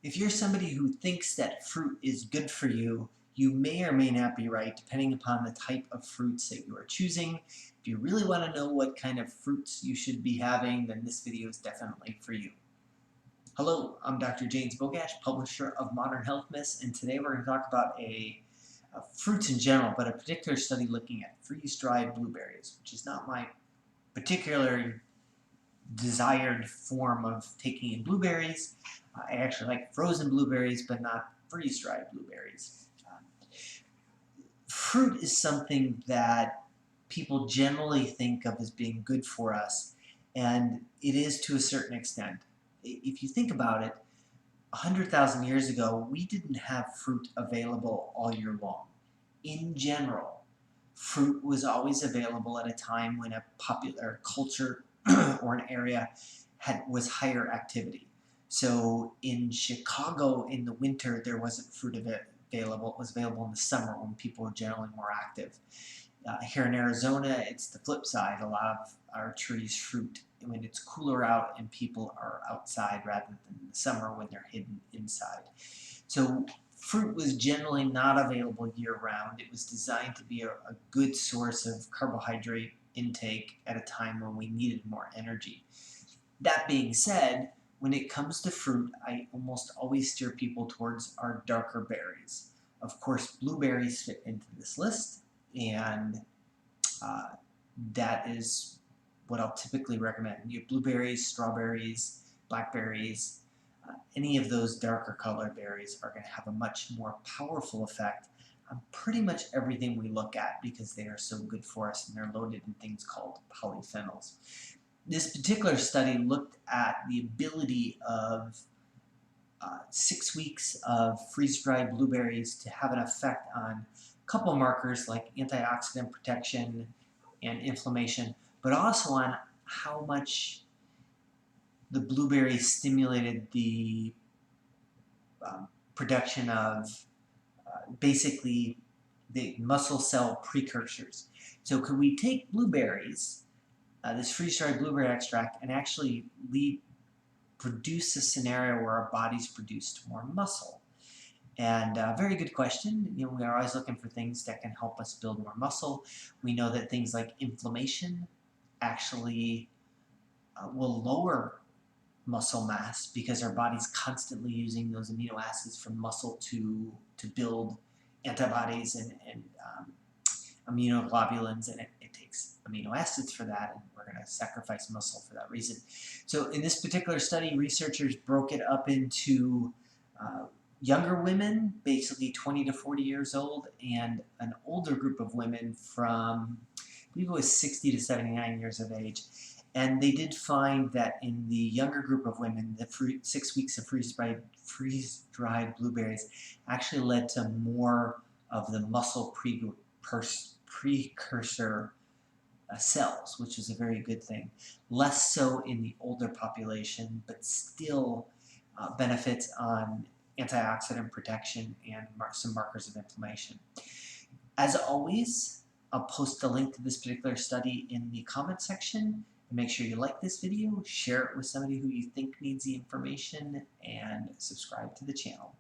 If you're somebody who thinks that fruit is good for you, you may or may not be right, depending upon the type of fruits that you are choosing. If you really want to know what kind of fruits you should be having, then this video is definitely for you. Hello, I'm Dr. James Bogash, publisher of Modern Health Myths, and today we're going to talk about fruits in general, but a particular study looking at freeze-dried blueberries, which is not my particular desired form of taking in blueberries. I actually like frozen blueberries, but not freeze-dried blueberries. Fruit is something that people generally think of as being good for us, and it is to a certain extent. If you think about it, 100,000 years ago, we didn't have fruit available all year long. In general, fruit was always available at a time when a popular culture or an area was higher activity. So in Chicago in the winter, there wasn't fruit available. It was available in the summer when people were generally more active. Here in Arizona, it's the flip side. A lot of our trees fruit when it's cooler out and people are outside rather than in the summer when they're hidden inside. So fruit was generally not available year-round. It was designed to be a good source of carbohydrate intake at a time when we needed more energy. That being said, when it comes to fruit, I almost always steer people towards our darker berries. Of course, blueberries fit into this list, and uh, that is what I'll typically recommend. You have blueberries, strawberries, blackberries, any of those darker colored berries are going to have a much more powerful effect on pretty much everything we look at because they are so good for us and they're loaded in things called polyphenols. This particular study looked at the ability of 6 weeks of freeze-dried blueberries to have an effect on a couple markers like antioxidant protection and inflammation, but also on how much the blueberries stimulated the production of basically the muscle cell precursors. So could we take blueberries, this freeze-dried blueberry extract, and actually produce a scenario where our bodies produced more muscle? And very good question. You know, we are always looking for things that can help us build more muscle. We know that things like inflammation actually will lower muscle mass because our body's constantly using those amino acids from muscle to build antibodies and immunoglobulins, and it takes amino acids for that, and we're going to sacrifice muscle for that reason. So in this particular study, researchers broke it up into younger women, basically 20 to 40 years old, and an older group of women from, I believe it was 60 to 79 years of age. And they did find that in the younger group of women, the 6 weeks of freeze-dried blueberries actually led to more of the muscle precursor cells, which is a very good thing. Less so in the older population, but still benefits on antioxidant protection and some markers of inflammation. As always, I'll post a link to this particular study in the comment section. Make sure you like this video, share it with somebody who you think needs the information, and subscribe to the channel.